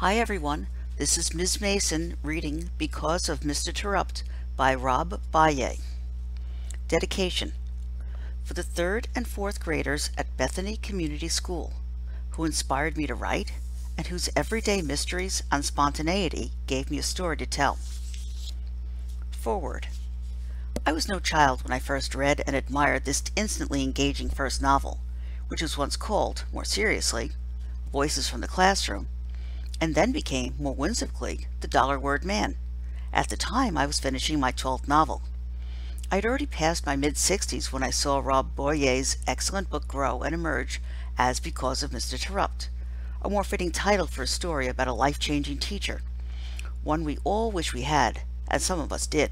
Hi everyone, this is Ms. Mason reading Because of Mr. Terupt by Rob Buyea. Dedication for the 3rd and 4th graders at Bethany Community School, who inspired me to write and whose everyday mysteries and spontaneity gave me a story to tell. Foreword. I was no child when I first read and admired this instantly engaging first novel, which was once called, more seriously, Voices from the Classroom, and then became, more whimsically, The Dollar-Word Man. At the time, I was finishing my 12th novel. I had already passed my mid-60s when I saw Rob Buyea's excellent book grow and emerge as Because of Mr. Terupt, a more fitting title for a story about a life-changing teacher, one we all wish we had, and some of us did.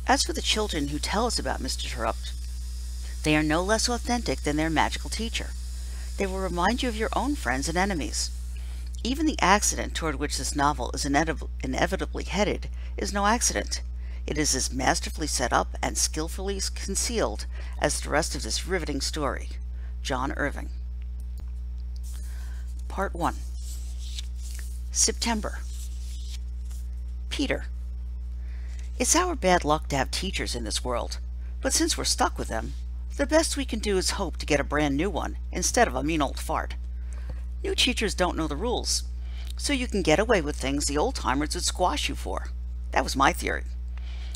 As for the children who tell us about Mr. Terupt, they are no less authentic than their magical teacher. They will remind you of your own friends and enemies. Even the accident toward which this novel is inevitably headed is no accident. It is as masterfully set up and skillfully concealed as the rest of this riveting story. John Irving. Part 1. September. Peter. It's our bad luck to have teachers in this world, but since we're stuck with them, the best we can do is hope to get a brand new one instead of a mean old fart. New teachers don't know the rules, so you can get away with things the old-timers would squash you for. That was my theory.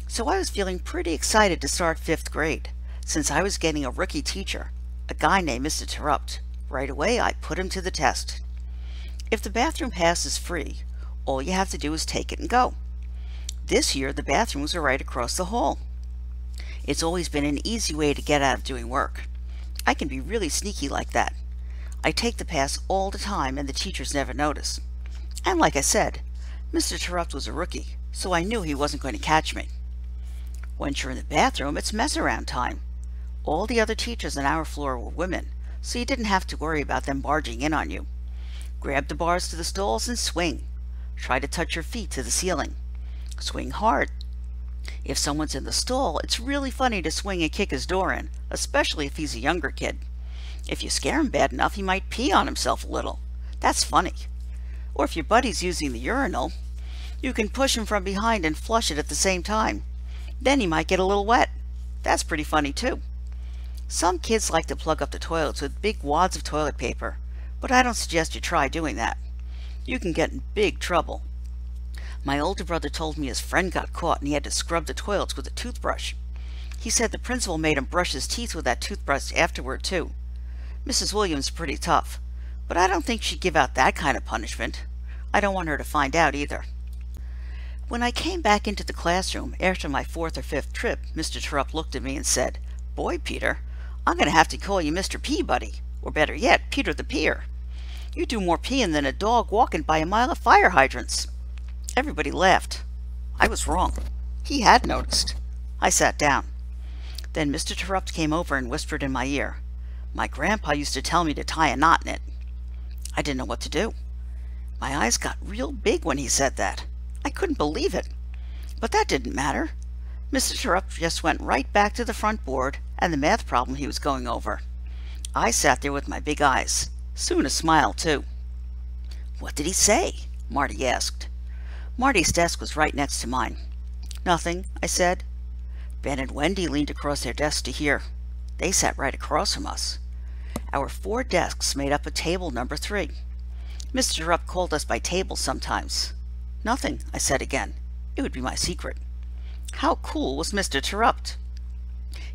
So I was feeling pretty excited to start 5th grade, since I was getting a rookie teacher, a guy named Mr. Terupt. Right away, I put him to the test. If the bathroom pass is free, all you have to do is take it and go. This year, the bathrooms are right across the hall. It's always been an easy way to get out of doing work. I can be really sneaky like that. I take the pass all the time and the teachers never notice. And like I said, Mr. Terupt was a rookie, so I knew he wasn't going to catch me. Once you're in the bathroom, it's mess-around time. All the other teachers on our floor were women, so you didn't have to worry about them barging in on you. Grab the bars to the stalls and swing. Try to touch your feet to the ceiling. Swing hard. If someone's in the stall, it's really funny to swing and kick his door in, especially if he's a younger kid. If you scare him bad enough, he might pee on himself a little. That's funny. Or if your buddy's using the urinal, you can push him from behind and flush it at the same time. Then he might get a little wet. That's pretty funny too. Some kids like to plug up the toilets with big wads of toilet paper, but I don't suggest you try doing that. You can get in big trouble. My older brother told me his friend got caught and he had to scrub the toilets with a toothbrush. He said the principal made him brush his teeth with that toothbrush afterward too. Mrs. Williams is pretty tough, but I don't think she'd give out that kind of punishment. I don't want her to find out either. When I came back into the classroom after my 4th or 5th trip, Mr. Terupt looked at me and said, "Boy, Peter, I'm going to have to call you Mr. Peabody, or better yet, Peter the Peer. You do more peeing than a dog walking by a mile of fire hydrants." Everybody laughed. I was wrong. He had noticed. I sat down. Then Mr. Terupt came over and whispered in my ear, "My grandpa used to tell me to tie a knot in it." I didn't know what to do. My eyes got real big when he said that. I couldn't believe it. But that didn't matter. Mr. Terupt just went right back to the front board and the math problem he was going over. I sat there with my big eyes. Soon a smile, too. "What did he say?" Marty asked. Marty's desk was right next to mine. "Nothing," I said. Ben and Wendy leaned across their desk to hear. They sat right across from us. Our 4 desks made up a table number 3. Mr. Terupt called us by table sometimes. "Nothing," I said again. It would be my secret. How cool was Mr. Terupt?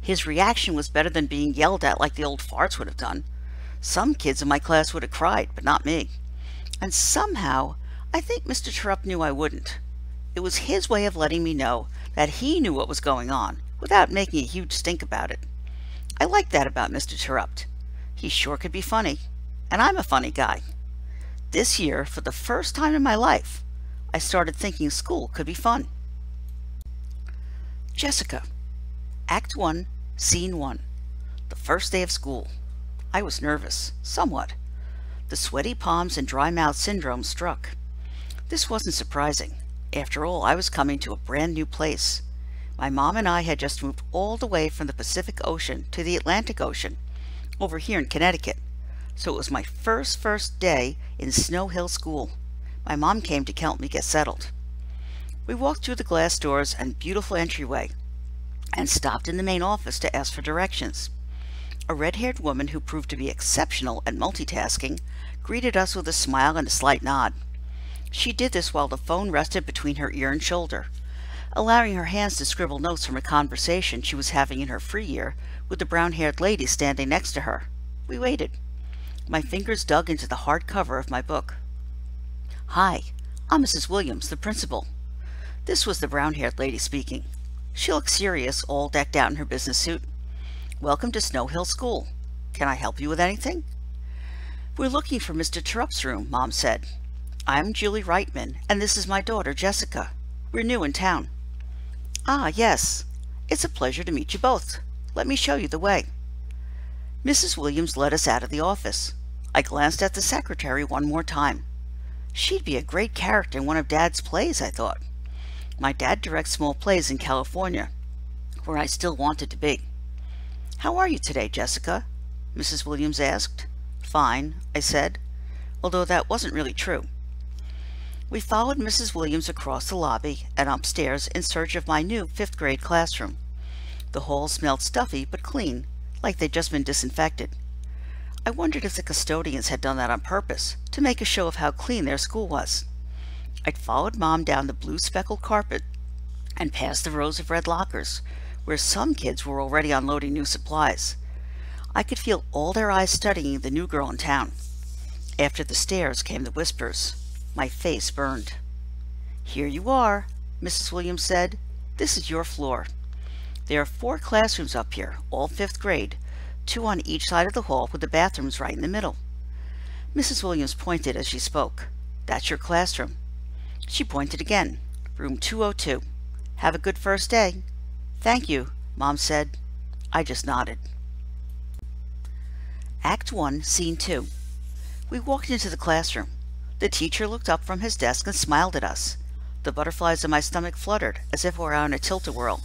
His reaction was better than being yelled at like the old farts would have done. Some kids in my class would have cried, but not me. And somehow, I think Mr. Terupt knew I wouldn't. It was his way of letting me know that he knew what was going on, without making a huge stink about it. I liked that about Mr. Terupt. He sure could be funny, and I'm a funny guy. This year, for the first time in my life, I started thinking school could be fun. Jessica. Act 1, Scene 1. The first day of school. I was nervous, somewhat. The sweaty palms and dry mouth syndrome struck. This wasn't surprising. After all, I was coming to a brand new place. My mom and I had just moved all the way from the Pacific Ocean to the Atlantic Ocean, over here in Connecticut. So it was my first day in Snow Hill School. My mom came to help me get settled. We walked through the glass doors and beautiful entryway and stopped in the main office to ask for directions. A red-haired woman who proved to be exceptional at multitasking greeted us with a smile and a slight nod. She did this while the phone rested between her ear and shoulder, allowing her hands to scribble notes from a conversation she was having in her free year with the brown-haired lady standing next to her. We waited. My fingers dug into the hard cover of my book. "Hi, I'm Mrs. Williams, the principal." This was the brown-haired lady speaking. She looked serious, all decked out in her business suit. "Welcome to Snow Hill School. Can I help you with anything?" "We're looking for Mr. Terupt's room," Mom said. "I'm Julie Reitman, and this is my daughter, Jessica. We're new in town." "Ah, yes. It's a pleasure to meet you both. Let me show you the way." Mrs. Williams led us out of the office. I glanced at the secretary one more time. She'd be a great character in one of Dad's plays, I thought. My dad directs small plays in California, where I still wanted to be. "How are you today, Jessica?" Mrs. Williams asked. "Fine," I said, although that wasn't really true. We followed Mrs. Williams across the lobby and upstairs in search of my new fifth-grade classroom. The hall smelled stuffy but clean, like they'd just been disinfected. I wondered if the custodians had done that on purpose, to make a show of how clean their school was. I'd followed Mom down the blue speckled carpet and past the rows of red lockers, where some kids were already unloading new supplies. I could feel all their eyes studying the new girl in town. After the stares came the whispers. My face burned. "Here you are," Mrs. Williams said. "This is your floor. There are 4 classrooms up here, all 5th grade, 2 on each side of the hall with the bathrooms right in the middle." Mrs. Williams pointed as she spoke. "That's your classroom." She pointed again. "Room 202. Have a good first day." "Thank you," Mom said. I just nodded. Act 1, Scene 2. We walked into the classroom. The teacher looked up from his desk and smiled at us. The butterflies in my stomach fluttered, as if we were on a tilt-a-whirl.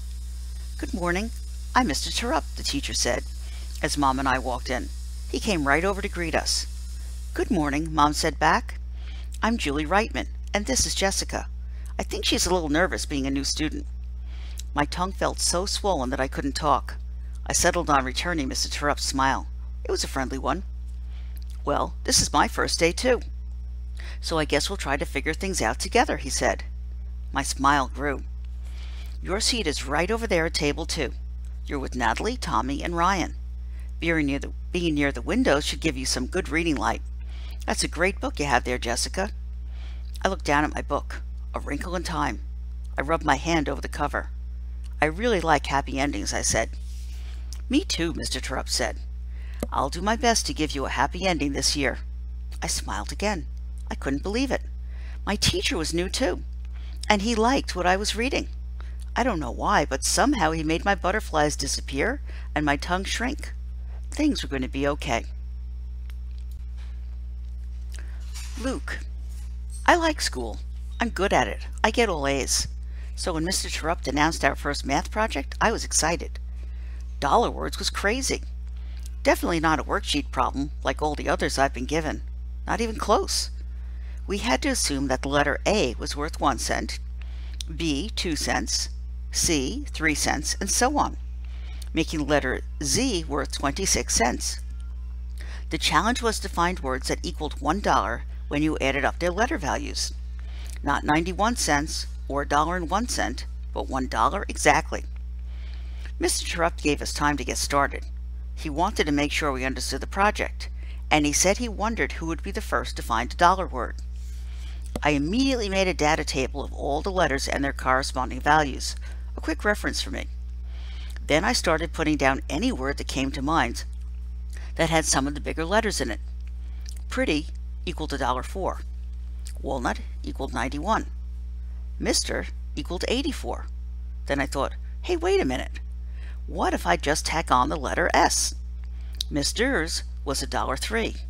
"Good morning. I'm Mr. Terupt," the teacher said, as Mom and I walked in. He came right over to greet us. "Good morning," Mom said back. "I'm Julie Reitman, and this is Jessica. I think she's a little nervous being a new student." My tongue felt so swollen that I couldn't talk. I settled on returning Mr. Terupt's smile. It was a friendly one. "Well, this is my first day, too. So I guess we'll try to figure things out together," he said. My smile grew. "Your seat is right over there at table 2. You're with Natalie, Tommy, and Ryan. Being near the windows should give you some good reading light. That's a great book you have there, Jessica." I looked down at my book. A Wrinkle in Time. I rubbed my hand over the cover. "I really like happy endings," I said. "Me too," Mr. Terupt said. "I'll do my best to give you a happy ending this year." I smiled again. I couldn't believe it. My teacher was new too, and he liked what I was reading. I don't know why, but somehow he made my butterflies disappear and my tongue shrink. Things were going to be okay. Luke. I like school. I'm good at it. I get all A's. So when Mr. Terupt announced our first math project, I was excited. Dollar words was crazy. Definitely not a worksheet problem like all the others I've been given. Not even close. We had to assume that the letter A was worth 1 cent, B 2 cents, C 3 cents, and so on, making the letter Z worth 26 cents. The challenge was to find words that equaled $1 when you added up their letter values. Not 91 cents or $1.01, but $1 exactly. Mr. Terupt gave us time to get started. He wanted to make sure we understood the project, and he said he wondered who would be the first to find a dollar word. I immediately made a data table of all the letters and their corresponding values, a quick reference for me. Then I started putting down any word that came to mind that had some of the bigger letters in it. Pretty equaled $1.04. Walnut equaled 91. Mr. equaled 84. Then I thought, hey, wait a minute. What if I just tack on the letter S? Mr.'s was $1.03.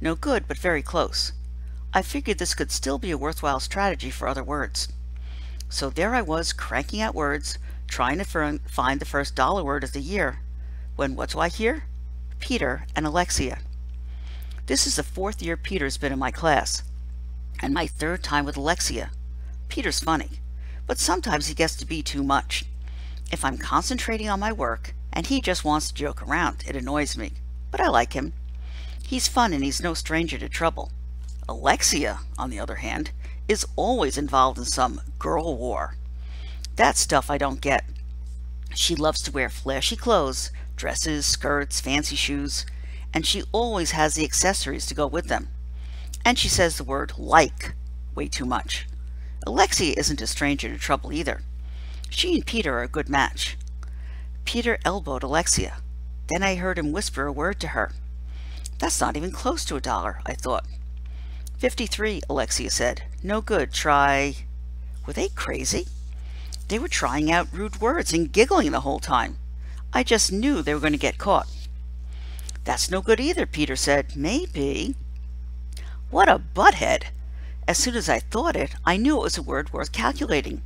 No good, but very close. I figured this could still be a worthwhile strategy for other words. So there I was, cranking out words, trying to find the first dollar word of the year, when what do I hear? Peter and Alexia. This is the 4th year Peter's been in my class, And my third time with Alexia. Peter's funny, but sometimes he gets to be too much. If I'm concentrating on my work and he just wants to joke around, it annoys me, but I like him. He's fun and he's no stranger to trouble. Alexia, on the other hand, is always involved in some girl war. That's stuff I don't get. She loves to wear flashy clothes, dresses, skirts, fancy shoes, and she always has the accessories to go with them. And she says the word like way too much. Alexia isn't a stranger to trouble either. She and Peter are a good match. Peter elbowed Alexia. Then I heard him whisper a word to her. That's not even close to $1, I thought. 53, Alexia said. No good, try... Were they crazy? They were trying out rude words and giggling the whole time. I just knew they were going to get caught. That's no good either, Peter said. Maybe. What a butthead! As soon as I thought it, I knew it was a word worth calculating.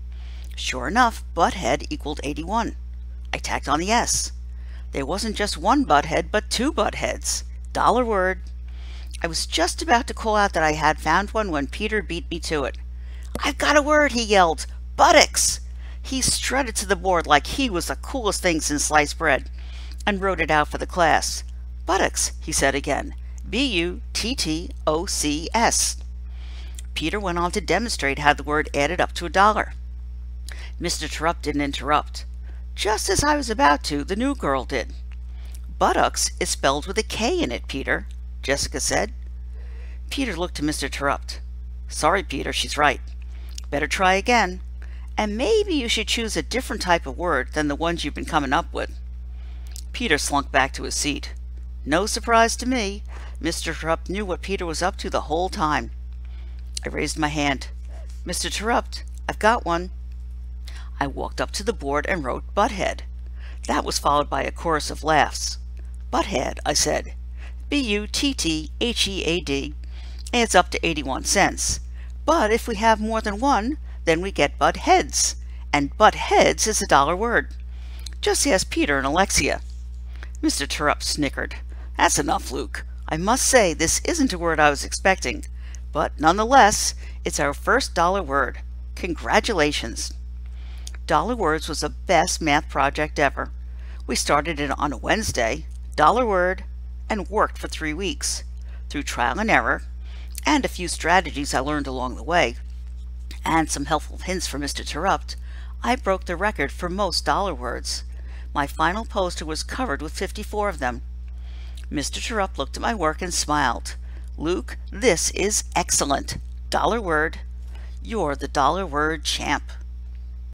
Sure enough, butthead equaled 81. I tacked on the S. There wasn't just one butthead, but two buttheads. Dollar word. I was just about to call out that I had found one when Peter beat me to it. I've got a word, he yelled. Buttocks! He strutted to the board like he was the coolest thing since sliced bread, and wrote it out for the class. Buttocks, he said again. Buttocks. Peter went on to demonstrate how the word added up to $1. Mr. Terupt didn't interrupt. Just as I was about to, the new girl did. Buttocks is spelled with a K in it, Peter, Jessica said. Peter looked to Mr. Terupt. Sorry, Peter, she's right. Better try again. And maybe you should choose a different type of word than the ones you've been coming up with. Peter slunk back to his seat. No surprise to me. Mr. Terupt knew what Peter was up to the whole time. I raised my hand. Mr. Terupt, I've got one. I walked up to the board and wrote butthead. That was followed by a chorus of laughs. Butthead, I said. Butthead adds up to 81 cents. But if we have more than one, then we get butt heads. And butt heads is a $1 word. Just ask Peter and Alexia. Mr. Terupt snickered. That's enough, Luke. I must say this isn't a word I was expecting. But nonetheless, it's our first $1 word. Congratulations. $1 Words was the best math project ever. We started it on a Wednesday, $1 word, and worked for 3 weeks. Through trial and error, and a few strategies I learned along the way, and some helpful hints from Mr. Terupt, I broke the record for most $1 words. My final poster was covered with 54 of them. Mr. Terupt looked at my work and smiled. Luke, this is excellent. $1 word. You're the $1 word champ.